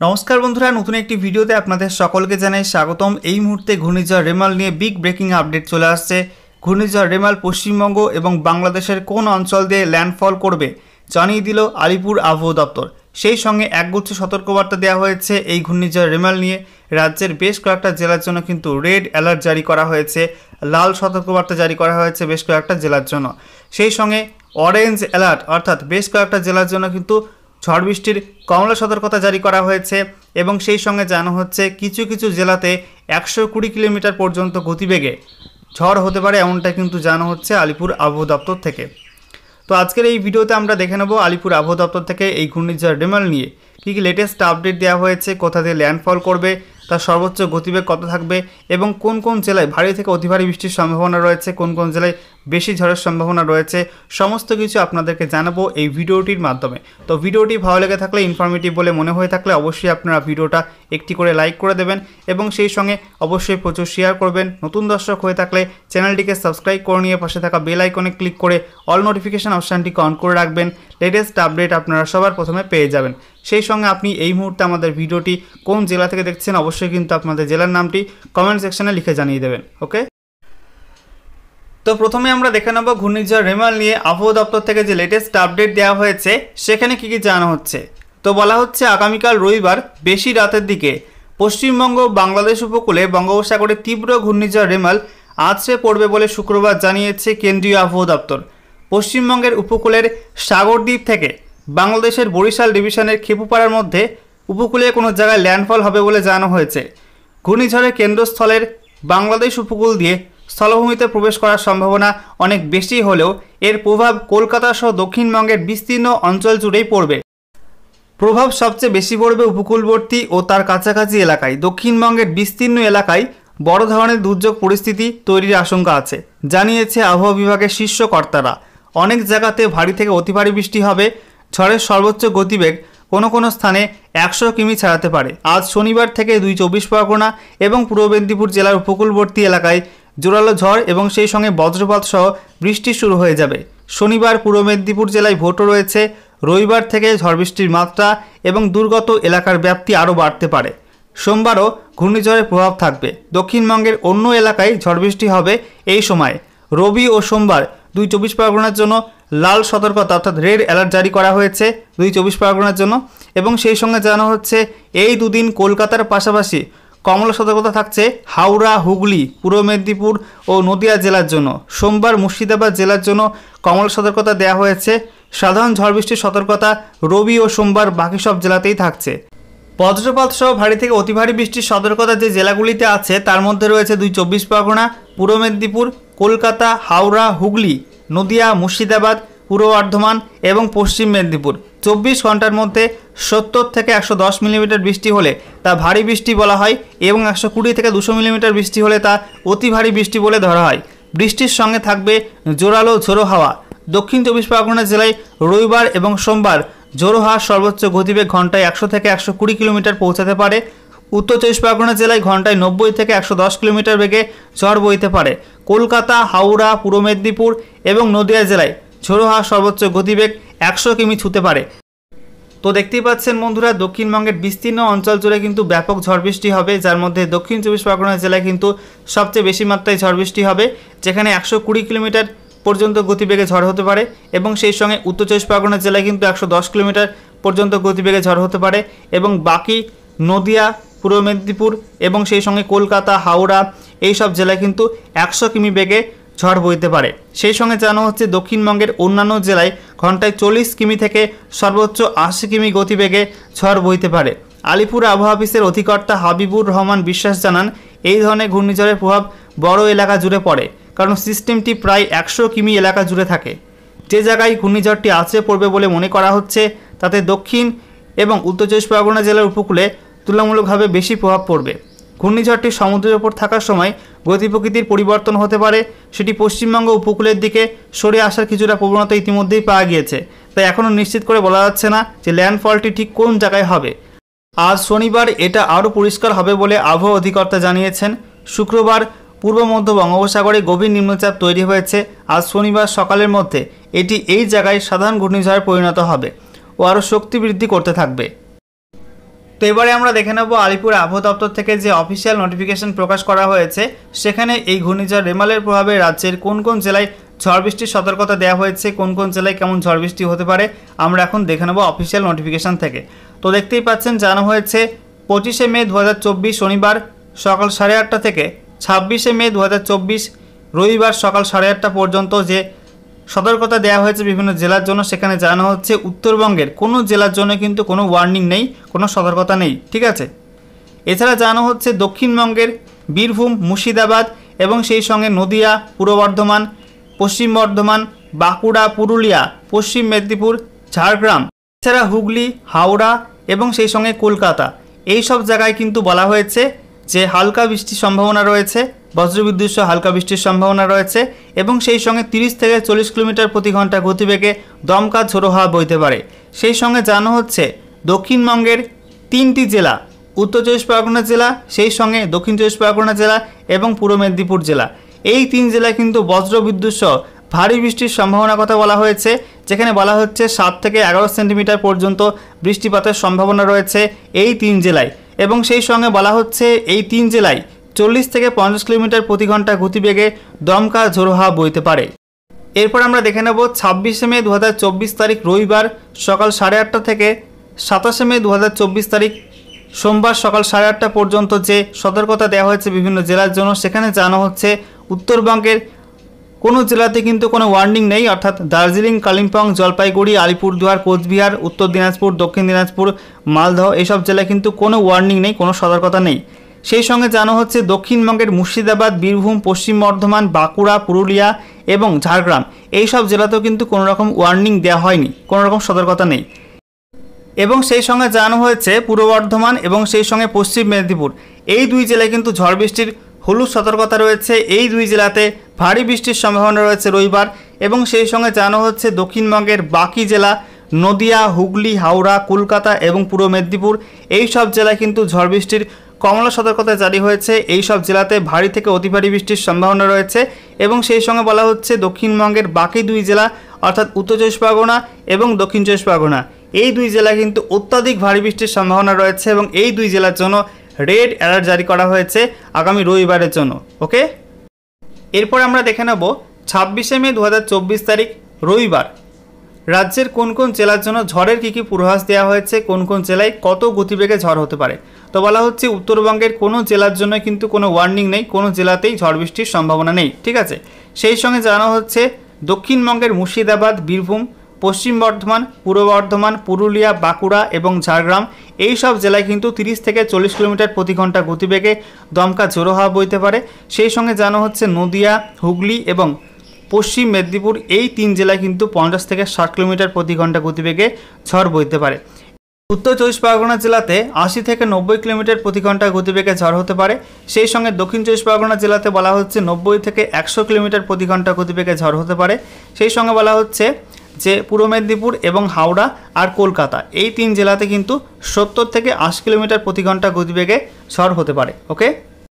নমস্কার বন্ধুরা, নতুন একটি ভিডিওতে আপনাদের সকলকে জানাই স্বাগতম। এই মুহূর্তে ঘূর্ণিঝড় রেমাল নিয়ে বিগ ব্রেকিং আপডেট চলে আসছে। ঘূর্ণিঝড় রেমাল পশ্চিমবঙ্গ এবং বাংলাদেশের কোন অঞ্চল দিয়ে ল্যান্ডফল করবে জানিয়ে দিল আলিপুর আবহাওয়া দপ্তর। সেই সঙ্গে একগুচ্ছ সতর্কবার্তা দেওয়া হয়েছে এই ঘূর্ণিঝড় রেমাল নিয়ে। রাজ্যের বেশ কয়েকটা জেলার জন্য কিন্তু রেড অ্যালার্ট জারি করা হয়েছে, লাল সতর্কবার্তা জারি করা হয়েছে বেশ কয়েকটা জেলার জন্য। সেই সঙ্গে অরেঞ্জ অ্যালার্ট অর্থাৎ বেশ কয়েকটা জেলার জন্য কিন্তু ঝড় বৃষ্টির কমলা সতর্কতা জারি করা হয়েছে এবং সেই সঙ্গে জানানো হচ্ছে কিছু কিছু জেলাতে 120 কিলোমিটার পর্যন্ত গতিবেগে ঝড় হতে পারে, এমনটা কিন্তু জানানো হচ্ছে আলিপুর আবহাওয়া দপ্তর থেকে। তো আজকের এই ভিডিওতে আমরা দেখে নেব আলিপুর আবহাওয়া দপ্তর থেকে এই ঘূর্ণিঝড় রেমাল নিয়ে কী কী লেটেস্ট আপডেট দেওয়া হয়েছে, কোথা দিয়ে ল্যান্ডফল করবে, তার সর্বোচ্চ গতিবেগ কত থাকবে এবং কোন কোন জেলায় ভারী থেকে অতি ভারী বৃষ্টির সম্ভাবনা রয়েছে, কোন কোন জেলায় বেশি ঝড়ের সম্ভাবনা রয়েছে, সমস্ত কিছু আপনাদেরকে জানাবো এই ভিডিওটির মাধ্যমে। তো ভিডিওটি ভালো লেগে থাকলে, ইনফরমেটিভ বলে মনে হয়ে থাকলে অবশ্যই আপনারা ভিডিওটা একটি করে লাইক করে দেবেন এবং সেই সঙ্গে অবশ্যই প্রচুর শেয়ার করবেন। নতুন দর্শক হয়ে থাকলে চ্যানেলটিকে সাবস্ক্রাইব করে নিয়ে পাশে থাকা বেল আইকনে ক্লিক করে অল নোটিফিকেশন অপশানটিকে অন করে রাখবেন। লেটেস্ট আপডেট আপনারা সবার প্রথমে পেয়ে যাবেন। সেই সঙ্গে আপনি এই মুহূর্তে আমাদের ভিডিওটি কোন জেলা থেকে দেখছেন অবশ্যই কিন্তু আপনাদের জেলার নামটি কমেন্ট সেকশনে লিখে জানিয়ে দেবেন। ওকে, তো প্রথমে আমরা দেখে নেব ঘূর্ণিঝড় রেমাল নিয়ে আবহাওয়া দপ্তর থেকে যে লেটেস্ট আপডেট দেওয়া হয়েছে সেখানে কী কী জানানো হচ্ছে। তো বলা হচ্ছে আগামীকাল রবিবার বেশি রাতের দিকে পশ্চিমবঙ্গ বাংলাদেশ উপকূলে বঙ্গোপসাগরে তীব্র ঘূর্ণিঝড় রেমাল আছড়ে পড়বে বলে শুক্রবার জানিয়েছে কেন্দ্রীয় আবহাওয়া দপ্তর। পশ্চিমবঙ্গের উপকূলের সাগরদ্বীপ থেকে বাংলাদেশের বরিশাল ডিভিশনের খেপুপাড়ার মধ্যে উপকূলে কোনো জায়গায় ল্যান্ডফল হবে বলে জানানো হয়েছে। ঘূর্ণিঝড়ের কেন্দ্রস্থলের বাংলাদেশ উপকূল দিয়ে স্থলভূমিতে প্রবেশ করার সম্ভাবনা অনেক বেশি হলেও এর প্রভাব কলকাতা সহ দক্ষিণবঙ্গের বিস্তীর্ণ অঞ্চল জুড়েই পড়বে। প্রভাব সবচেয়ে বেশি পড়বে উপকূলবর্তী ও তার কাছাকাছি এলাকায়। দক্ষিণবঙ্গের বিস্তীর্ণ এলাকায় বড় ধরনের দুর্যোগ পরিস্থিতি তৈরির আশঙ্কা আছে, জানিয়েছে আবহাওয়া বিভাগের শীর্ষ কর্তারা। অনেক জায়গাতে ভারী থেকে অতি ভারী বৃষ্টি হবে। ঝড়ের সর্বোচ্চ গতিবেগ কোনো কোনো স্থানে 100 কিমি ছাড়াতে পারে। আজ শনিবার থেকে 2 চব্বিশ পরগনা এবং পূর্ব মেদিনীপুর জেলার উপকূলবর্তী এলাকায় জোরালো ঝড় এবং সেই সঙ্গে বজ্রপাত সহ বৃষ্টি শুরু হয়ে যাবে। শনিবার পূর্ব মেদিনীপুর জেলায় ভোটও রয়েছে। রবিবার থেকে ঝড় বৃষ্টির মাত্রা এবং দুর্গত এলাকার ব্যাপ্তি আরও বাড়তে পারে। সোমবারও ঘূর্ণিঝড়ের প্রভাব থাকবে। দক্ষিণবঙ্গের অন্য এলাকায় ঝড় বৃষ্টি হবে এই সময়। রবি ও সোমবার 2 চব্বিশ পরগনার জন্য লাল সতর্কতা অর্থাৎ রেড অ্যালার্ট জারি করা হয়েছে 2 চব্বিশ পরগনার জন্য এবং সেই সঙ্গে জানানো হচ্ছে এই দুদিন কলকাতার পাশাপাশি কমলা সতর্কতা থাকছে হাওড়া, হুগলি, পূর্ব মেদিনীপুর ও নদিয়া জেলার জন্য। সোমবার মুর্শিদাবাদ জেলার জন্য কমলা সতর্কতা দেওয়া হয়েছে। সাধারণ ঝড় বৃষ্টির সতর্কতা রবি ও সোমবার বাকি সব জেলাতেই থাকছে। বজ্রপাত সহ ভারী থেকে অতি ভারী বৃষ্টির সতর্কতা যে জেলাগুলিতে আছে তার মধ্যে রয়েছে 2 চব্বিশ পরগনা, পূর্ব মেদিনীপুর, কলকাতা, হাওড়া, হুগলি, নদিয়া, মুর্শিদাবাদ, পূর্ব বর্ধমান এবং পশ্চিম মেদিনীপুর। 24 ঘন্টার মধ্যে 70 থেকে 110 মিলিমিটার বৃষ্টি হলে তা ভারী বৃষ্টি বলা হয় এবং 120 থেকে 200 মিলিমিটার বৃষ্টি হলে তা অতি ভারী বৃষ্টি বলে ধরা হয়। বৃষ্টির সঙ্গে থাকবে জোরালো ঝোড়ো হাওয়া। দক্ষিণ চব্বিশ পরগনা জেলায় রবিবার এবং সোমবার ঝোড়ো হাওয়ার সর্বোচ্চ গতিবেগ ঘন্টায় 100 থেকে 120 কিলোমিটার পৌঁছাতে পারে। উত্তর চব্বিশ পরগনা জেলায় ঘন্টায় 90 থেকে 110 কিলোমিটার বেগে ঝড় বইতে পারে। কলকাতা, হাওড়া, পূর্ব মেদিনীপুর এবং নদিয়া জেলায় ঝোড়ো হাওয়ার সর্বোচ্চ গতিবেগ 100 কিমি ছুঁতে পারে। তো দেখতেই পাচ্ছেন বন্ধুরা, দক্ষিণবঙ্গের বিস্তীর্ণ অঞ্চল জুড়ে কিন্তু ব্যাপক ঝড় বৃষ্টি হবে, যার মধ্যে দক্ষিণ চব্বিশ পরগনা জেলায় কিন্তু সবচেয়ে বেশি মাত্রায় ঝড় বৃষ্টি হবে, যেখানে 120 কিলোমিটার পর্যন্ত গতিবেগে ঝড় হতে পারে এবং সেই সঙ্গে উত্তর চব্বিশ পরগনা জেলায় কিন্তু 110 কিলোমিটার পর্যন্ত গতিবেগে ঝড় হতে পারে এবং বাকি নদিয়া, পূর্ব মেদিনীপুর এবং সেই সঙ্গে কলকাতা, হাওড়া এই সব জেলায় কিন্তু 100 কিমি বেগে ঝড় বইতে পারে। সেই সঙ্গে জানানো হচ্ছে দক্ষিণবঙ্গের অন্যান্য জেলায় ঘন্টায় 40 কিমি থেকে সর্বোচ্চ 80 কিমি গতিবেগে ঝড় বইতে পারে। আলিপুর আবহাওয়া অফিসের অধিকর্তা হাবিবুর রহমান বিশ্বাস জানান, এই ধরনের ঘূর্ণিঝড়ের প্রভাব বড় এলাকা জুড়ে পড়ে, কারণ সিস্টেমটি প্রায় 100 কিমি এলাকা জুড়ে থাকে। যে জায়গায় ঘূর্ণিঝড়টি আছড়ে পড়বে বলে মনে করা হচ্ছে তাতে দক্ষিণ এবং উত্তর চব্বিশ পরগনা জেলার উপকূলে তুলনামূলকভাবে বেশি প্রভাব পড়বে। ঘূর্ণিঝড়টি সমুদ্রের ওপর থাকার সময় গতি প্রকৃতির পরিবর্তন হতে পারে, সেটি পশ্চিমবঙ্গ উপকূলের দিকে সরে আসার কিছুটা প্রবণতা ইতিমধ্যেই পাওয়া গিয়েছে, তাই এখনও নিশ্চিত করে বলা যাচ্ছে না যে ল্যান্ডফলটি ঠিক কোন জায়গায় হবে। আজ শনিবার এটা আরও পরিষ্কার হবে বলে আবহাওয়া অধিকর্তা জানিয়েছেন। শুক্রবার পূর্ব মধ্য বঙ্গোপসাগরে গভীর নিম্নচাপ তৈরি হয়েছে। আজ শনিবার সকালের মধ্যে এটি এই জায়গায় সাধারণ ঘূর্ণিঝড়ে পরিণত হবে ও আরও শক্তি বৃদ্ধি করতে থাকবে। তো এবারে আমরা দেখে নেব আলিপুর আবহাওয়া দপ্তর থেকে যে অফিসিয়াল নোটিফিকেশন প্রকাশ করা হয়েছে সেখানে এই ঘূর্ণিঝড় রেমালের প্রভাবে রাজ্যের কোন কোন জেলায় ঝড় বৃষ্টির সতর্কতা দেওয়া হয়েছে, কোন কোন জেলায় কেমন ঝড় বৃষ্টি হতে পারে আমরা এখন দেখে নেব অফিসিয়াল নোটিফিকেশন থেকে। তো দেখতেই পাচ্ছেন জানানো হয়েছে 25শে মে 2024 শনিবার সকাল 8:30 থেকে 26শে মে 2024 রবিবার সকাল 8:30 পর্যন্ত যে সতর্কতা দেওয়া হয়েছে বিভিন্ন জেলার জন্য, সেখানে জানানো হচ্ছে উত্তরবঙ্গের কোনো জেলার জন্য কিন্তু কোনো ওয়ার্নিং নেই, কোনো সতর্কতা নেই, ঠিক আছে। এছাড়া জানানো হচ্ছে দক্ষিণবঙ্গের বীরভূম, মুর্শিদাবাদ এবং সেই সঙ্গে নদিয়া, পূর্ব বর্ধমান, পশ্চিম বর্ধমান, বাঁকুড়া, পুরুলিয়া, পশ্চিম মেদিনীপুর, ঝাড়গ্রাম, এছাড়া হুগলি, হাওড়া এবং সেই সঙ্গে কলকাতা, এই সব জায়গায় কিন্তু বলা হয়েছে যে হালকা বৃষ্টির সম্ভাবনা রয়েছে, বজ্রবিদ্যুৎ সহ হালকা বৃষ্টির সম্ভাবনা রয়েছে এবং সেই সঙ্গে 30 থেকে 40 কিলোমিটার প্রতি ঘন্টা গতিবেগে দমকা ঝোড়ো হাওয়া বইতে পারে। সেই সঙ্গে জানানো হচ্ছে দক্ষিণবঙ্গের 3টি জেলা, উত্তর 24 পরগনা জেলা, সেই সঙ্গে দক্ষিণ 24 পরগনা জেলা এবং পূর্ব মেদিনীপুর জেলা, এই 3 জেলায় কিন্তু বজ্রবিদ্যুৎ সহ ভারী বৃষ্টির সম্ভাবনার কথা বলা হয়েছে, যেখানে বলা হচ্ছে 7 থেকে 11 সেন্টিমিটার পর্যন্ত বৃষ্টিপাতের সম্ভাবনা রয়েছে এই 3 জেলায় এবং সেই সঙ্গে বলা হচ্ছে এই 3 জেলায় 40 থেকে 50 কিলোমিটার প্রতি ঘন্টা গতিবেগে দমকা ঝোড়ো হাওয়া বইতে পারে। এরপর আমরা দেখে নেব 26শে মে 2024 তারিখ রবিবার সকাল 8:30 থেকে 27শে মে 2024 তারিখ সোমবার সকাল 8:30 পর্যন্ত যে সতর্কতা দেওয়া হয়েছে বিভিন্ন জেলার জন্য, সেখানে জানানো হচ্ছে উত্তরবঙ্গের কোনো জেলাতে কিন্তু কোনো ওয়ার্নিং নেই, অর্থাৎ দার্জিলিং, কালিম্পং, জলপাইগুড়ি, আলিপুরদুয়ার, কোচবিহার, উত্তর দিনাজপুর, দক্ষিণ দিনাজপুর, মালদহ এইসব জেলায় কিন্তু কোনো ওয়ার্নিং নেই, কোনো সতর্কতা নেই। সেই সঙ্গে জানানো হচ্ছে দক্ষিণবঙ্গের মুর্শিদাবাদ, বীরভূম, পশ্চিম বর্ধমান, বাঁকুড়া, পুরুলিয়া এবং ঝাড়গ্রাম এই সব জেলাতেও কিন্তু কোনো রকম ওয়ার্নিং দেওয়া হয়নি, কোনো রকম সতর্কতা নেই। এবং সেই সঙ্গে জানানো হয়েছে পূর্ব বর্ধমান এবং সেই সঙ্গে পশ্চিম মেদিনীপুর এই 2 জেলায় কিন্তু ঝড় বৃষ্টির হলুদ সতর্কতা রয়েছে, এই 2 জেলাতে ভারী বৃষ্টির সম্ভাবনা রয়েছে রবিবার এবং সেই সঙ্গে জানানো হচ্ছে দক্ষিণবঙ্গের বাকি জেলা নদিয়া, হুগলি, হাওড়া, কলকাতা এবং পূর্ব মেদিনীপুর এই সব জেলায় কিন্তু ঝড় বৃষ্টির কমলা সতর্কতা জারি হয়েছে, এই সব জেলাতে ভারী থেকে অতি ভারী বৃষ্টির সম্ভাবনা রয়েছে এবং সেই সঙ্গে বলা হচ্ছে দক্ষিণবঙ্গের বাকি 2 জেলা অর্থাৎ উত্তর 24 পরগনা এবং দক্ষিণ 24 পরগনা এই 2 জেলায় কিন্তু অত্যাধিক ভারী বৃষ্টির সম্ভাবনা রয়েছে এবং এই 2 জেলার জন্য রেড অ্যালার্ট জারি করা হয়েছে আগামী রবিবারের জন্য। ওকে, এরপর আমরা দেখে নেব 26শে মে 2024 তারিখ রবিবার রাজ্যের কোন কোন জেলার জন্য ঝড়ের কী কী পূর্বাভাস দেওয়া হয়েছে, কোন কোন জেলায় কত গতিবেগে ঝড় হতে পারে। তো বলা হচ্ছে উত্তরবঙ্গের কোনো জেলার জন্য কিন্তু কোনো ওয়ার্নিং নেই, কোনো জেলাতেই ঝড় বৃষ্টির সম্ভাবনা নেই, ঠিক আছে। সেই সঙ্গে জানানো হচ্ছে দক্ষিণবঙ্গের মুর্শিদাবাদ, বীরভূম, পশ্চিম বর্ধমান, পূর্ব বর্ধমান, পুরুলিয়া, বাঁকুড়া এবং ঝাড়গ্রাম এই সব জেলায় কিন্তু 30 থেকে 40 কিলোমিটার প্রতি ঘন্টা গতিবেগে দমকা ঝোড়ো হাওয়া বইতে পারে। সেই সঙ্গে জানানো হচ্ছে নদিয়া, হুগলি এবং পশ্চিম মেদিনীপুর এই 3 জেলায় কিন্তু 50 থেকে 60 কিলোমিটার প্রতি ঘন্টা গতিবেগে ঝড় বইতে পারে। উত্তর 24 পরগনা জেলাতে 80 থেকে 90 কিলোমিটার প্রতি ঘন্টা গতিবেগে ঝড় হতে পারে। সেই সঙ্গে দক্ষিণ 24 পরগনা জেলাতে বলা হচ্ছে 90 থেকে 100 কিলোমিটার প্রতি ঘন্টা গতিবেগে ঝড় হতে পারে। সেই সঙ্গে বলা হচ্ছে যে পূর্ব মেদিনীপুর এবং হাওড়া আর কলকাতা এই 3 জেলাতে কিন্তু 70 থেকে 80 কিলোমিটার প্রতি ঘন্টা গতিবেগে ঝড় হতে পারে। ওকে।